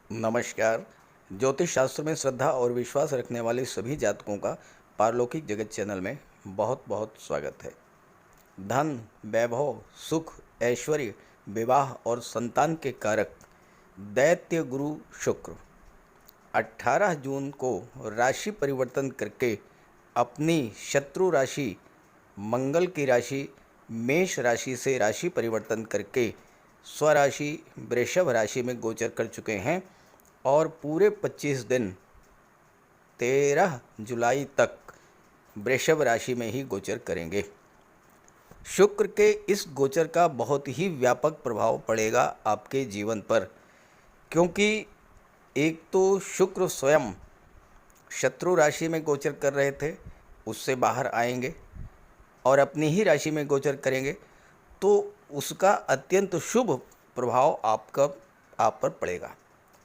नमस्कार। ज्योतिष शास्त्र में श्रद्धा और विश्वास रखने वाले सभी जातकों का पारलौकिक जगत चैनल में बहुत बहुत स्वागत है। धन, वैभव, सुख, ऐश्वर्य, विवाह और संतान के कारक दैत्य गुरु शुक्र 18 जून को राशि परिवर्तन करके अपनी शत्रु राशि मंगल की राशि मेष राशि से राशि परिवर्तन करके स्वराशि वृषभ राशि में गोचर कर चुके हैं और पूरे 25 दिन 13 जुलाई तक वृषभ राशि में ही गोचर करेंगे। शुक्र के इस गोचर का बहुत ही व्यापक प्रभाव पड़ेगा आपके जीवन पर, क्योंकि एक तो शुक्र स्वयं शत्रु राशि में गोचर कर रहे थे, उससे बाहर आएंगे और अपनी ही राशि में गोचर करेंगे, तो उसका अत्यंत शुभ प्रभाव आप पर पड़ेगा,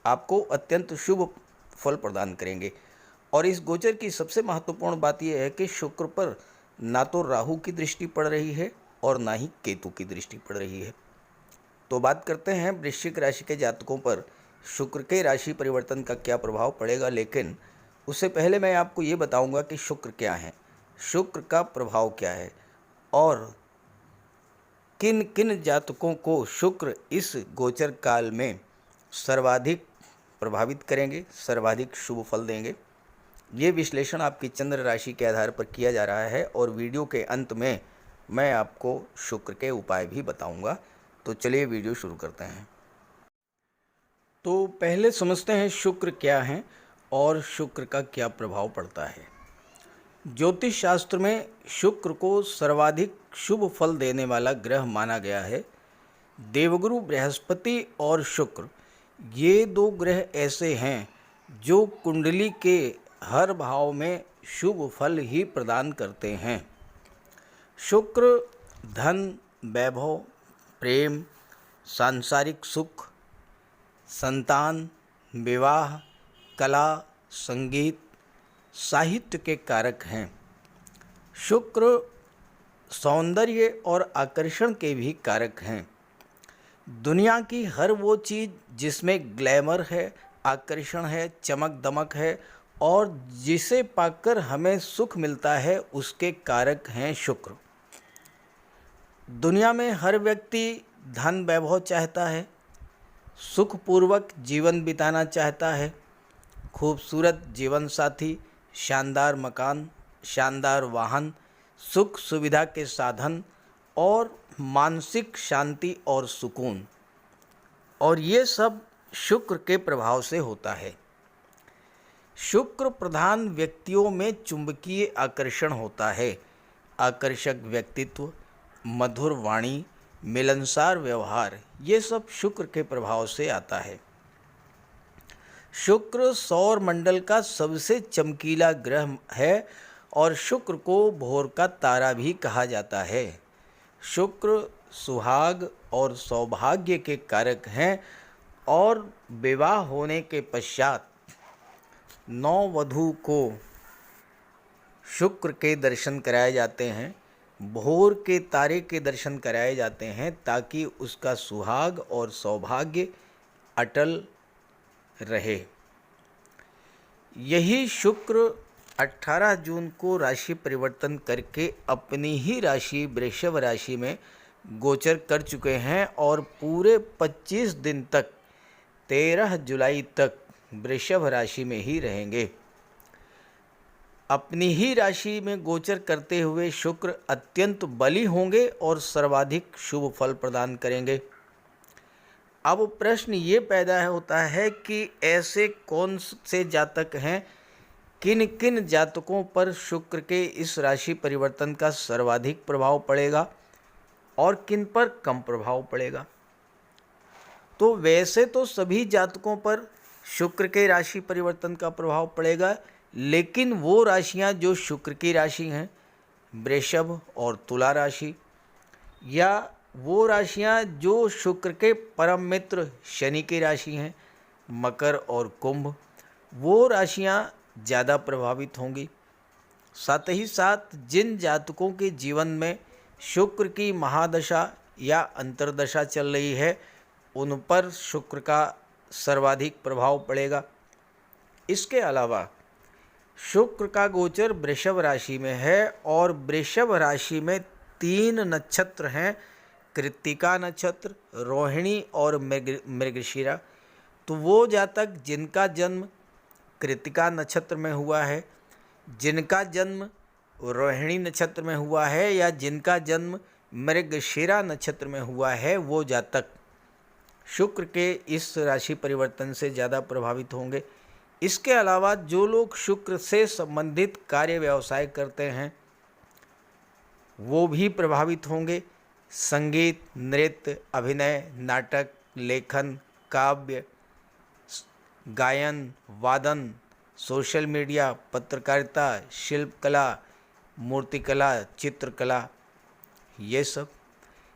आपको अत्यंत शुभ फल प्रदान करेंगे। और इस गोचर की सबसे महत्वपूर्ण बात यह है कि शुक्र पर ना तो राहु की दृष्टि पड़ रही है और ना ही केतु की दृष्टि पड़ रही है। तो बात करते हैं वृश्चिक राशि के जातकों पर शुक्र के राशि परिवर्तन का क्या प्रभाव पड़ेगा, लेकिन उससे पहले मैं आपको ये बताऊंगा कि शुक्र क्या है, शुक्र का प्रभाव क्या है और किन किन जातकों को शुक्र इस गोचर काल में सर्वाधिक प्रभावित करेंगे, सर्वाधिक शुभ फल देंगे। ये विश्लेषण आपकी चंद्र राशि के आधार पर किया जा रहा है और वीडियो के अंत में मैं आपको शुक्र के उपाय भी बताऊंगा। तो चलिए वीडियो शुरू करते हैं। तो पहले समझते हैं शुक्र क्या है और शुक्र का क्या प्रभाव पड़ता है। ज्योतिष शास्त्र में शुक्र को सर्वाधिक शुभ फल देने वाला ग्रह माना गया है। देवगुरु बृहस्पति और शुक्र ये दो ग्रह ऐसे हैं जो कुंडली के हर भाव में शुभ फल ही प्रदान करते हैं। शुक्र धन, वैभव, प्रेम, सांसारिक सुख, संतान, विवाह, कला, संगीत, साहित्य के कारक हैं। शुक्र सौंदर्य और आकर्षण के भी कारक हैं। दुनिया की हर वो चीज़ जिसमें ग्लैमर है, आकर्षण है, चमक दमक है और जिसे पाकर हमें सुख मिलता है, उसके कारक हैं शुक्र। दुनिया में हर व्यक्ति धन वैभव चाहता है, सुखपूर्वक जीवन बिताना चाहता है, खूबसूरत जीवन साथी, शानदार मकान, शानदार वाहन, सुख सुविधा के साधन और मानसिक शांति और सुकून, और ये सब शुक्र के प्रभाव से होता है। शुक्र प्रधान व्यक्तियों में चुंबकीय आकर्षण होता है। आकर्षक व्यक्तित्व, मधुर वाणी, मिलनसार व्यवहार, ये सब शुक्र के प्रभाव से आता है। शुक्र सौर मंडल का सबसे चमकीला ग्रह है और शुक्र को भोर का तारा भी कहा जाता है। शुक्र सुहाग और सौभाग्य के कारक हैं और विवाह होने के पश्चात नववधू को शुक्र के दर्शन कराए जाते हैं, भोर के तारे के दर्शन कराए जाते हैं, ताकि उसका सुहाग और सौभाग्य अटल रहे। यही शुक्र 18 जून को राशि परिवर्तन करके अपनी ही राशि वृषभ राशि में गोचर कर चुके हैं और पूरे 25 दिन तक 13 जुलाई तक वृषभ राशि में ही रहेंगे। अपनी ही राशि में गोचर करते हुए शुक्र अत्यंत बली होंगे और सर्वाधिक शुभ फल प्रदान करेंगे। अब प्रश्न ये पैदा होता है कि ऐसे कौन से जातक हैं, किन किन जातकों पर शुक्र के इस राशि परिवर्तन का सर्वाधिक प्रभाव पड़ेगा और किन पर कम प्रभाव पड़ेगा। तो वैसे तो सभी जातकों पर शुक्र के राशि परिवर्तन का प्रभाव पड़ेगा, लेकिन वो राशियां जो शुक्र की राशि हैं, वृषभ और तुला राशि, या वो राशियां जो शुक्र के परम मित्र शनि की राशि हैं, मकर और कुंभ, वो राशियां ज़्यादा प्रभावित होंगी। साथ ही साथ जिन जातकों के जीवन में शुक्र की महादशा या अंतर्दशा चल रही है, उन पर शुक्र का सर्वाधिक प्रभाव पड़ेगा। इसके अलावा शुक्र का गोचर वृषभ राशि में है और वृषभ राशि में 3 नक्षत्र हैं, कृत्तिका नक्षत्र, रोहिणी और मृगशिरा। तो वो जातक जिनका जन्म कृत्तिका नक्षत्र में हुआ है, जिनका जन्म रोहिणी नक्षत्र में हुआ है या जिनका जन्म मृगशिरा नक्षत्र में हुआ है, वो जातक शुक्र के इस राशि परिवर्तन से ज़्यादा प्रभावित होंगे। इसके अलावा जो लोग शुक्र से संबंधित कार्य व्यवसाय करते हैं वो भी प्रभावित होंगे। संगीत, नृत्य, अभिनय, नाटक, लेखन, काव्य, गायन, वादन, सोशल मीडिया, पत्रकारिता, शिल्पकला, मूर्तिकला, चित्रकला, ये सब,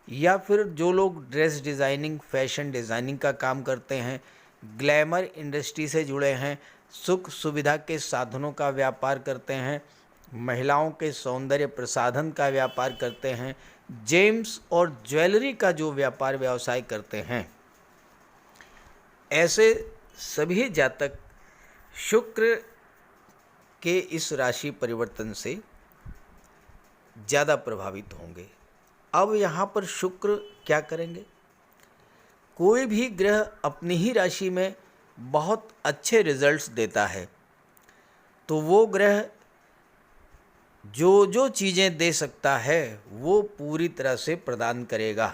या फिर जो लोग ड्रेस डिज़ाइनिंग, फैशन डिज़ाइनिंग का काम करते हैं, ग्लैमर इंडस्ट्री से जुड़े हैं, सुख सुविधा के साधनों का व्यापार करते हैं, महिलाओं के सौंदर्य प्रसाधन का व्यापार करते हैं, जेम्स और ज्वेलरी का जो व्यापार व्यवसाय करते हैं, ऐसे सभी जातक शुक्र के इस राशि परिवर्तन से ज़्यादा प्रभावित होंगे। अब यहाँ पर शुक्र क्या करेंगे? कोई भी ग्रह अपनी ही राशि में बहुत अच्छे रिजल्ट्स देता है तो वो ग्रह जो जो चीज़ें दे सकता है वो पूरी तरह से प्रदान करेगा,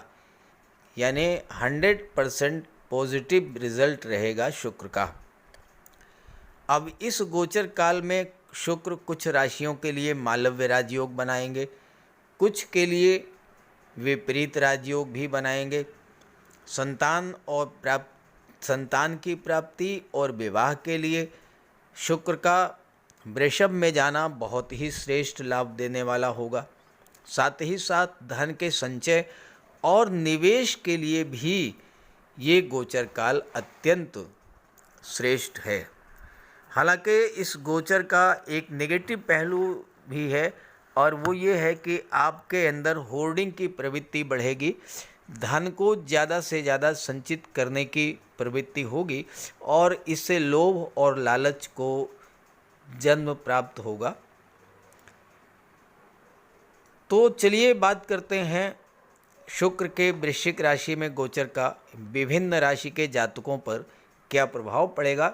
यानी 100% पॉजिटिव रिजल्ट रहेगा शुक्र का। अब इस गोचर काल में शुक्र कुछ राशियों के लिए मालव्य राजयोग बनाएंगे, कुछ के लिए विपरीत राजयोग भी बनाएंगे। संतान की प्राप्ति और विवाह के लिए शुक्र का वृषभ में जाना बहुत ही श्रेष्ठ लाभ देने वाला होगा। साथ ही साथ धन के संचय और निवेश के लिए भी ये गोचर काल अत्यंत श्रेष्ठ है। हालांकि इस गोचर का एक नेगेटिव पहलू भी है और वो ये है कि आपके अंदर होर्डिंग की प्रवृत्ति बढ़ेगी, धन को ज़्यादा से ज़्यादा संचित करने की प्रवृत्ति होगी और इससे लोभ और लालच को जन्म प्राप्त होगा। तो चलिए बात करते हैं शुक्र के वृश्चिक राशि में गोचर का विभिन्न राशि के जातकों पर क्या प्रभाव पड़ेगा।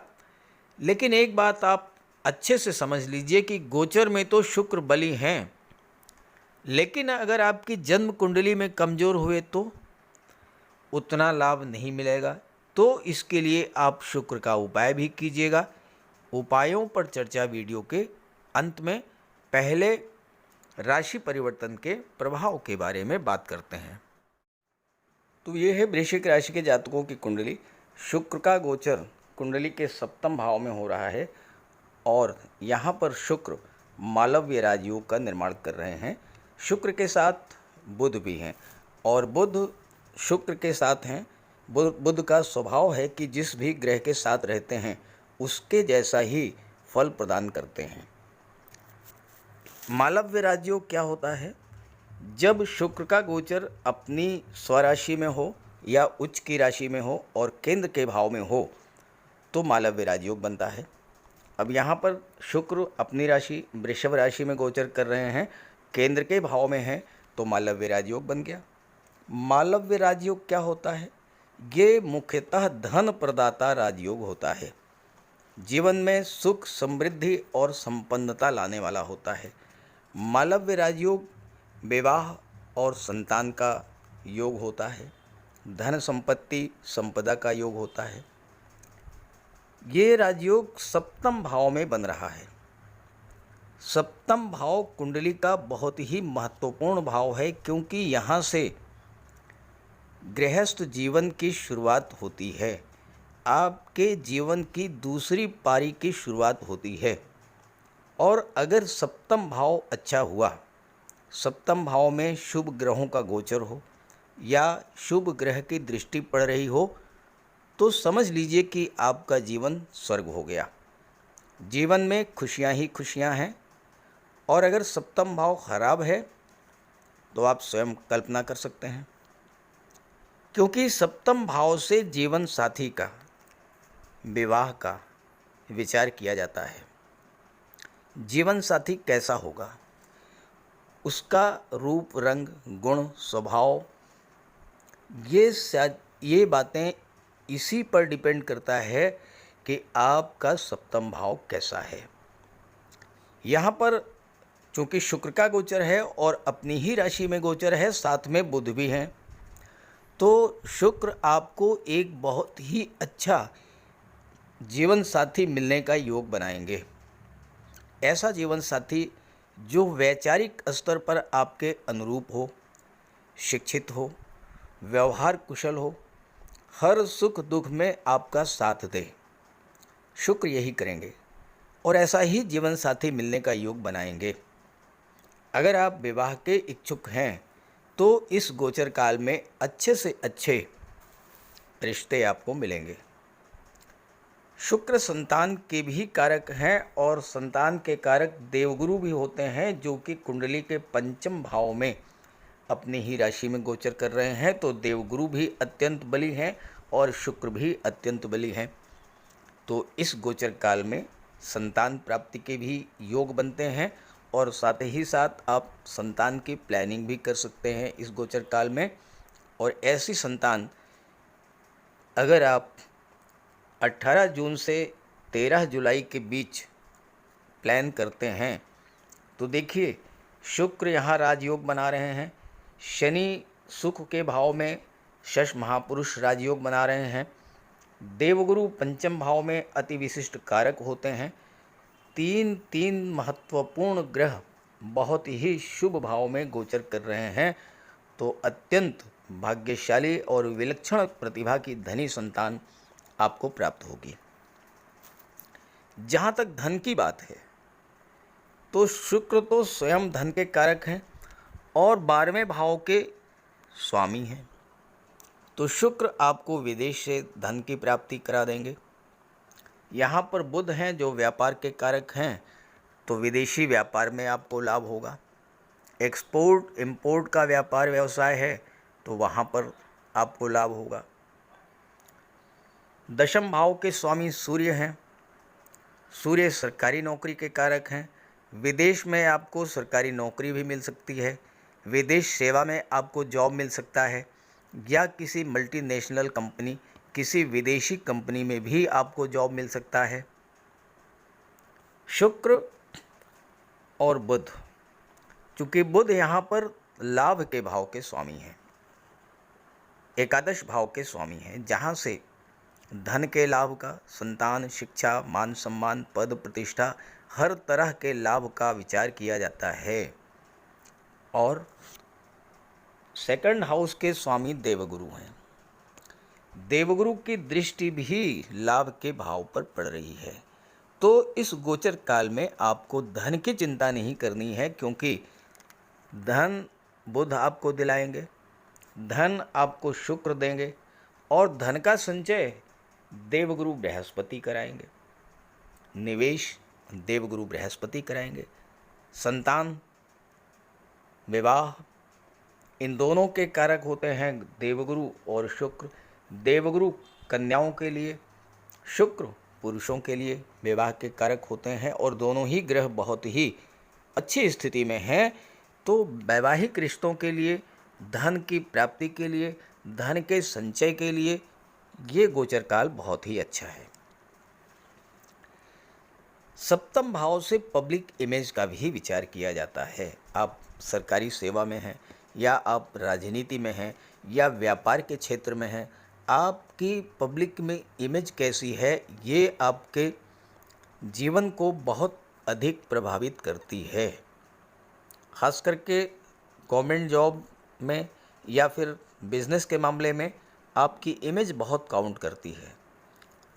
लेकिन एक बात आप अच्छे से समझ लीजिए कि गोचर में तो शुक्र बली हैं, लेकिन अगर आपकी जन्म कुंडली में कमज़ोर हुए तो उतना लाभ नहीं मिलेगा। तो इसके लिए आप शुक्र का उपाय भी कीजिएगा। उपायों पर चर्चा वीडियो के अंत में। पहले राशि परिवर्तन के प्रभाव के बारे में बात करते हैं। तो ये है वृश्चिक राशि के जातकों की कुंडली। शुक्र का गोचर कुंडली के 7वें भाव में हो रहा है और यहाँ पर शुक्र मालव्य राजयोग का निर्माण कर रहे हैं। शुक्र के साथ बुध भी हैं और बुध शुक्र के साथ हैं। बुध का स्वभाव है कि जिस भी ग्रह के साथ रहते हैं उसके जैसा ही फल प्रदान करते हैं। मालव्य राजयोग क्या होता है? जब शुक्र का गोचर अपनी स्वराशि में हो या उच्च की राशि में हो और केंद्र के भाव में हो तो मालव्य राजयोग बनता है। अब यहाँ पर शुक्र अपनी राशि वृषभ राशि में गोचर कर रहे हैं, केंद्र के भाव में है तो मालव्य राजयोग बन गया। मालव्य राजयोग क्या होता है? ये मुख्यतः धन प्रदाता राजयोग होता है। जीवन में सुख, समृद्धि और संपन्नता लाने वाला होता है। मालव्य राजयोग विवाह और संतान का योग होता है। धन संपत्ति संपदा का योग होता है। ये राजयोग 7वें भाव में बन रहा है। 7वां भाव कुंडली का बहुत ही महत्वपूर्ण भाव है क्योंकि यहाँ से गृहस्थ जीवन की शुरुआत होती है। आपके जीवन की दूसरी पारी की शुरुआत होती है। और अगर 7वां भाव अच्छा हुआ, 7वें भाव में शुभ ग्रहों का गोचर हो या शुभ ग्रह की दृष्टि पड़ रही हो तो समझ लीजिए कि आपका जीवन स्वर्ग हो गया। जीवन में खुशियां ही खुशियां हैं। और अगर 7वां भाव खराब है तो आप स्वयं कल्पना कर सकते हैं, क्योंकि 7वें भाव से जीवन साथी का विवाह का विचार किया जाता है। जीवन साथी कैसा होगा, उसका रूप, रंग, गुण, स्वभाव, ये बातें इसी पर डिपेंड करता है कि आपका सप्तम भाव कैसा है। यहाँ पर चूँकि शुक्र का गोचर है और अपनी ही राशि में गोचर है, साथ में बुध भी हैं, तो शुक्र आपको एक बहुत ही अच्छा जीवन साथी मिलने का योग बनाएंगे। ऐसा जीवन साथी जो वैचारिक स्तर पर आपके अनुरूप हो, शिक्षित हो, व्यवहार कुशल हो, हर सुख दुख में आपका साथ दे। शुक्र यही करेंगे और ऐसा ही जीवन साथी मिलने का योग बनाएंगे। अगर आप विवाह के इच्छुक हैं तो इस गोचर काल में अच्छे से अच्छे रिश्ते आपको मिलेंगे। शुक्र संतान के भी कारक हैं और संतान के कारक देवगुरु भी होते हैं, जो कि कुंडली के पंचम भाव में अपनी ही राशि में गोचर कर रहे हैं। तो देवगुरु भी अत्यंत बली हैं और शुक्र भी अत्यंत बली हैं। तो इस गोचर काल में संतान प्राप्ति के भी योग बनते हैं और साथ ही साथ आप संतान की प्लानिंग भी कर सकते हैं इस गोचर काल में। और ऐसी संतान अगर आप 18 जून से 13 जुलाई के बीच प्लान करते हैं तो देखिए, शुक्र यहाँ राजयोग बना रहे हैं, शनि सुख के भाव में शश महापुरुष राजयोग बना रहे हैं, देवगुरु पंचम भाव में अति विशिष्ट कारक होते हैं, तीन महत्वपूर्ण ग्रह बहुत ही शुभ भाव में गोचर कर रहे हैं। तो अत्यंत भाग्यशाली और विलक्षण प्रतिभा की धनी संतान आपको प्राप्त होगी। जहाँ तक धन की बात है तो शुक्र तो स्वयं धन के कारक हैं और 12वें भाव के स्वामी हैं। तो शुक्र आपको विदेश से धन की प्राप्ति करा देंगे। यहाँ पर बुध हैं जो व्यापार के कारक हैं, तो विदेशी व्यापार में आपको लाभ होगा। एक्सपोर्ट इंपोर्ट का व्यापार व्यवसाय है तो वहाँ पर आपको लाभ होगा। दशम भाव के स्वामी सूर्य हैं। सूर्य सरकारी नौकरी के कारक हैं। विदेश में आपको सरकारी नौकरी भी मिल सकती है, विदेश सेवा में आपको जॉब मिल सकता है, या किसी मल्टीनेशनल कंपनी, किसी विदेशी कंपनी में भी आपको जॉब मिल सकता है। शुक्र और बुध, चूँकि बुध यहाँ पर लाभ के भाव के स्वामी हैं, एकादश भाव के स्वामी हैं, जहाँ से धन के लाभ का, संतान, शिक्षा, मान सम्मान, पद प्रतिष्ठा, हर तरह के लाभ का विचार किया जाता है। और सेकंड हाउस के स्वामी देवगुरु हैं। देवगुरु की दृष्टि भी लाभ के भाव पर पड़ रही है। तो इस गोचर काल में आपको धन की चिंता नहीं करनी है, क्योंकि धन बुध आपको दिलाएंगे, धन आपको शुक्र देंगे और धन का संचय देवगुरु बृहस्पति कराएंगे, निवेश देवगुरु बृहस्पति कराएंगे। संतान, विवाह, इन दोनों के कारक होते हैं देवगुरु और शुक्र। देवगुरु कन्याओं के लिए, शुक्र पुरुषों के लिए विवाह के कारक होते हैं और दोनों ही ग्रह बहुत ही अच्छी स्थिति में हैं। तो वैवाहिक रिश्तों के लिए, धन की प्राप्ति के लिए, धन के संचय के लिए ये गोचर काल बहुत ही अच्छा है। सप्तम भाव से पब्लिक इमेज का भी विचार किया जाता है। आप सरकारी सेवा में हैं या आप राजनीति में हैं या व्यापार के क्षेत्र में हैं, आपकी पब्लिक में इमेज कैसी है ये आपके जीवन को बहुत अधिक प्रभावित करती है। खास करके गवर्नमेंट जॉब में या फिर बिजनेस के मामले में आपकी इमेज बहुत काउंट करती है।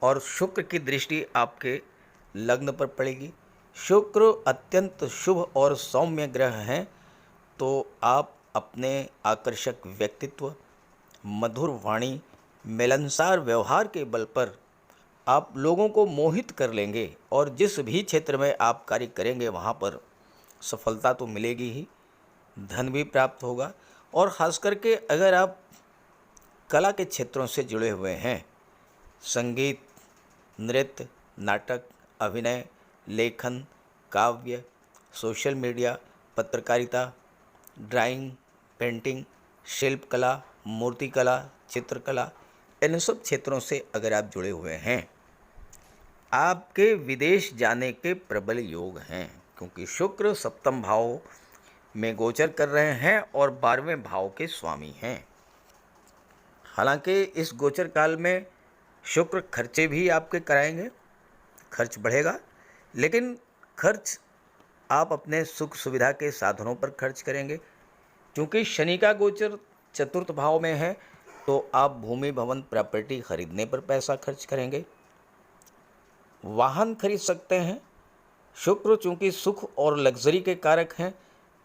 और शुक्र की दृष्टि आपके लग्न पर पड़ेगी। शुक्र अत्यंत शुभ और सौम्य ग्रह हैं, तो आप अपने आकर्षक व्यक्तित्व, मधुर वाणी, मिलनसार व्यवहार के बल पर आप लोगों को मोहित कर लेंगे और जिस भी क्षेत्र में आप कार्य करेंगे वहाँ पर सफलता तो मिलेगी ही, धन भी प्राप्त होगा। और ख़ास करके अगर आप कला के क्षेत्रों से जुड़े हुए हैं, संगीत, नृत्य, नाटक, अभिनय, लेखन, काव्य, सोशल मीडिया, पत्रकारिता, ड्राइंग, पेंटिंग, शिल्पकला, मूर्तिकला, चित्रकला, इन सब क्षेत्रों से अगर आप जुड़े हुए हैं, आपके विदेश जाने के प्रबल योग हैं, क्योंकि शुक्र सप्तम भाव में गोचर कर रहे हैं और 12वें भाव के स्वामी हैं। हालांकि इस गोचर काल में शुक्र खर्चे भी आपके कराएंगे, खर्च बढ़ेगा, लेकिन खर्च आप अपने सुख सुविधा के साधनों पर खर्च करेंगे। क्योंकि शनि का गोचर चतुर्थ भाव में है, तो आप भूमि भवन प्रॉपर्टी खरीदने पर पैसा खर्च करेंगे, वाहन खरीद सकते हैं। शुक्र चूँकि सुख और लग्जरी के कारक हैं,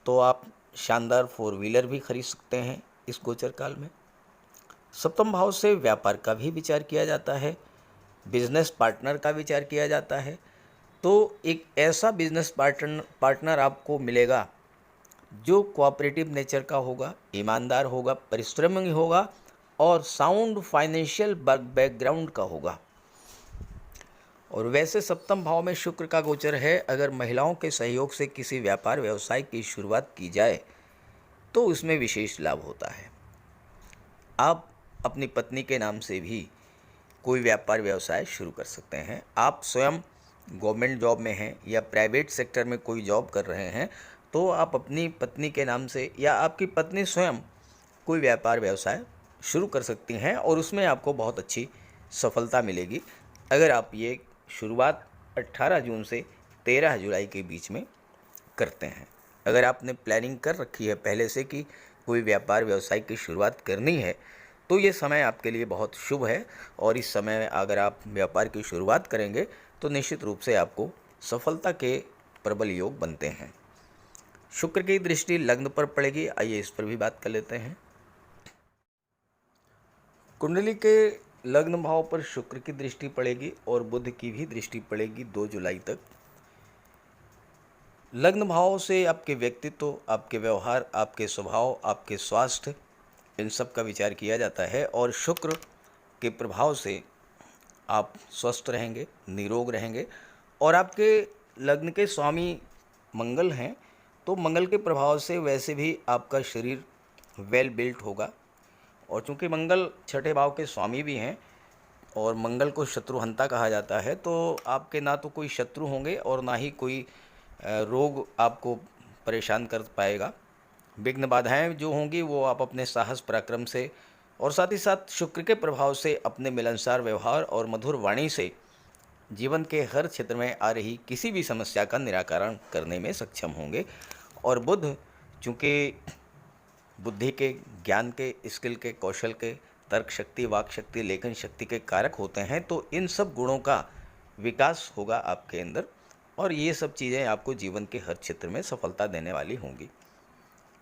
तो आप शानदार 4 व्हीलर भी खरीद सकते हैं इस गोचर काल में। सप्तम भाव से व्यापार का भी विचार किया जाता है, बिजनेस पार्टनर का विचार किया जाता है। तो एक ऐसा बिजनेस पार्टनर आपको मिलेगा जो कोऑपरेटिव नेचर का होगा, ईमानदार होगा, परिश्रमी होगा और साउंड फाइनेंशियल बैकग्राउंड का होगा। और वैसे सप्तम भाव में शुक्र का गोचर है, अगर महिलाओं के सहयोग से किसी व्यापार व्यवसाय की शुरुआत की जाए तो उसमें विशेष लाभ होता है। आप अपनी पत्नी के नाम से भी कोई व्यापार व्यवसाय शुरू कर सकते हैं। आप स्वयं गवर्नमेंट जॉब में हैं या प्राइवेट सेक्टर में कोई जॉब कर रहे हैं, तो आप अपनी पत्नी के नाम से या आपकी पत्नी स्वयं कोई व्यापार व्यवसाय शुरू कर सकती हैं और उसमें आपको बहुत अच्छी सफलता मिलेगी अगर आप ये शुरुआत 18 जून से 13 जुलाई के बीच में करते हैं। अगर आपने प्लानिंग कर रखी है पहले से कि कोई व्यापार व्यवसाय की शुरुआत करनी है, तो ये समय आपके लिए बहुत शुभ है और इस समय अगर आप व्यापार की शुरुआत करेंगे तो निश्चित रूप से आपको सफलता के प्रबल योग बनते हैं। शुक्र की दृष्टि लग्न पर पड़ेगी, आइए इस पर भी बात कर लेते हैं। कुंडली के लग्न भाव पर शुक्र की दृष्टि पड़ेगी और बुध की भी दृष्टि पड़ेगी 2 जुलाई तक। लग्न भाव से आपके व्यक्तित्व, आपके व्यवहार, आपके स्वभाव, आपके स्वास्थ्य, इन सब का विचार किया जाता है और शुक्र के प्रभाव से आप स्वस्थ रहेंगे, निरोग रहेंगे और आपके लग्न के स्वामी मंगल हैं, तो मंगल के प्रभाव से वैसे भी आपका शरीर वेल बिल्ट होगा। और चूँकि मंगल छठे भाव के स्वामी भी हैं और मंगल को शत्रुहंता कहा जाता है, तो आपके ना तो कोई शत्रु होंगे और ना ही कोई रोग आपको परेशान कर पाएगा। विघ्न बाधाएं जो होंगी वो आप अपने साहस पराक्रम से और साथ ही साथ शुक्र के प्रभाव से अपने मिलनसार व्यवहार और मधुर वाणी से जीवन के हर क्षेत्र में आ रही किसी भी समस्या का निराकरण करने में सक्षम होंगे। और बुध चूँकि बुद्धि के, ज्ञान के, स्किल के, कौशल के, तर्क शक्ति, वाक शक्ति, लेखन शक्ति के कारक होते हैं, तो इन सब गुणों का विकास होगा आपके अंदर और ये सब चीज़ें आपको जीवन के हर क्षेत्र में सफलता देने वाली होंगी।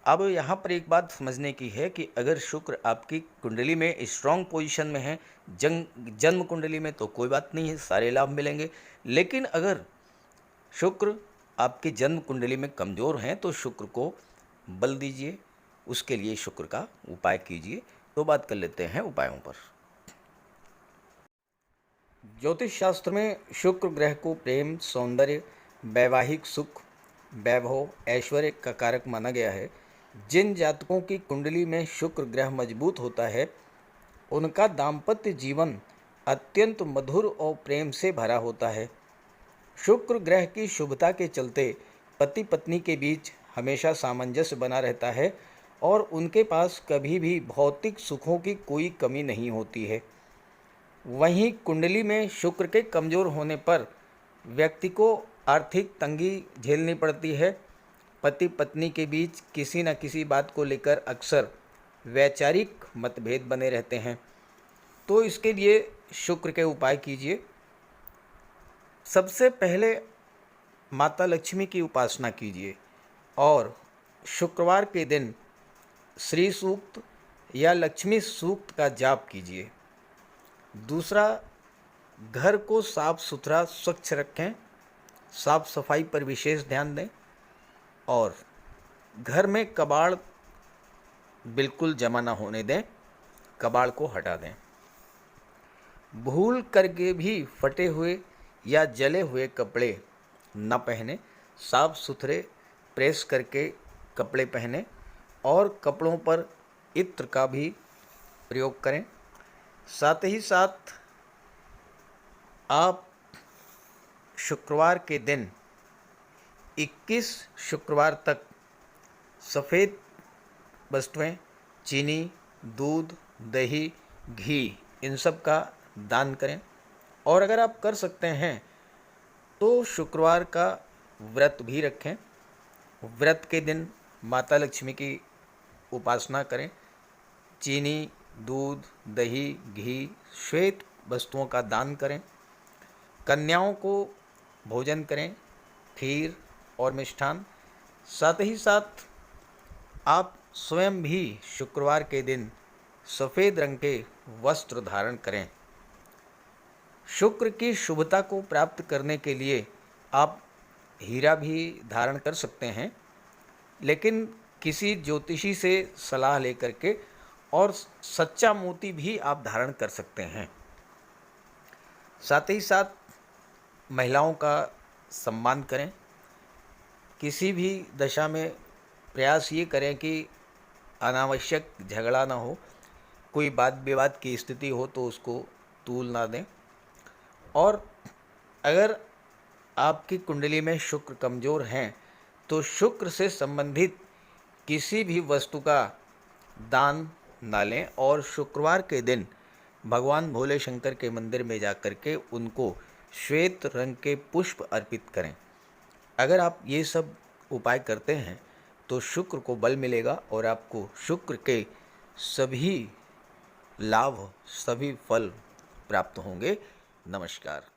अब यहाँ पर एक बात समझने की है कि अगर शुक्र आपकी कुंडली में स्ट्रॉन्ग पोजीशन में है, जन्म कुंडली में, तो कोई बात नहीं है, सारे लाभ मिलेंगे। लेकिन अगर शुक्र आपकी जन्म कुंडली में कमज़ोर हैं तो शुक्र को बल दीजिए, उसके लिए शुक्र का उपाय कीजिए। तो बात कर लेते हैं उपायों पर। ज्योतिष शास्त्र में शुक्र ग्रह को प्रेम, सौंदर्य, वैवाहिक सुख, वैभव, ऐश्वर्य का कारक माना गया है। जिन जातकों की कुंडली में शुक्र ग्रह मजबूत होता है, उनका दाम्पत्य जीवन अत्यंत मधुर और प्रेम से भरा होता है। शुक्र ग्रह की शुभता के चलते पति पत्नी के बीच हमेशा सामंजस्य बना रहता है और उनके पास कभी भी भौतिक सुखों की कोई कमी नहीं होती है। वहीं कुंडली में शुक्र के कमज़ोर होने पर व्यक्ति को आर्थिक तंगी झेलनी पड़ती है। पति पत्नी के बीच किसी न किसी बात को लेकर अक्सर वैचारिक मतभेद बने रहते हैं। तो इसके लिए शुक्र के उपाय कीजिए। सबसे पहले माता लक्ष्मी की उपासना कीजिए और शुक्रवार के दिन श्री सूक्त या लक्ष्मी सूक्त का जाप कीजिए। दूसरा, घर को साफ सुथरा स्वच्छ रखें, साफ सफाई पर विशेष ध्यान दें और घर में कबाड़ बिल्कुल जमा ना होने दें, कबाड़ को हटा दें। भूल करके भी फटे हुए या जले हुए कपड़े न पहने, साफ सुथरे प्रेस करके कपड़े पहने और कपड़ों पर इत्र का भी प्रयोग करें। साथ ही साथ आप शुक्रवार के दिन 21 शुक्रवार तक सफ़ेद वस्तुएं, चीनी, दूध, दही, घी, इन सब का दान करें। और अगर आप कर सकते हैं तो शुक्रवार का व्रत भी रखें। व्रत के दिन माता लक्ष्मी की उपासना करें। चीनी, दूध, दही, घी, श्वेत वस्तुओं का दान करें। कन्याओं को भोजन करें, खीर और मिष्ठान। साथ ही साथ आप स्वयं भी शुक्रवार के दिन सफ़ेद रंग के वस्त्र धारण करें। शुक्र की शुभता को प्राप्त करने के लिए आप हीरा भी धारण कर सकते हैं, लेकिन किसी ज्योतिषी से सलाह लेकर के, और सच्चा मोती भी आप धारण कर सकते हैं। साथ ही साथ महिलाओं का सम्मान करें। किसी भी दशा में प्रयास ये करें कि अनावश्यक झगड़ा ना हो, कोई वाद विवाद की स्थिति हो तो उसको तूल ना दें। और अगर आपकी कुंडली में शुक्र कमज़ोर हैं तो शुक्र से संबंधित किसी भी वस्तु का दान ना लें, और शुक्रवार के दिन भगवान भोले शंकर के मंदिर में जाकर के उनको श्वेत रंग के पुष्प अर्पित करें। अगर आप ये सब उपाय करते हैं तो शुक्र को बल मिलेगा और आपको शुक्र के सभी लाभ, सभी फल प्राप्त होंगे। नमस्कार।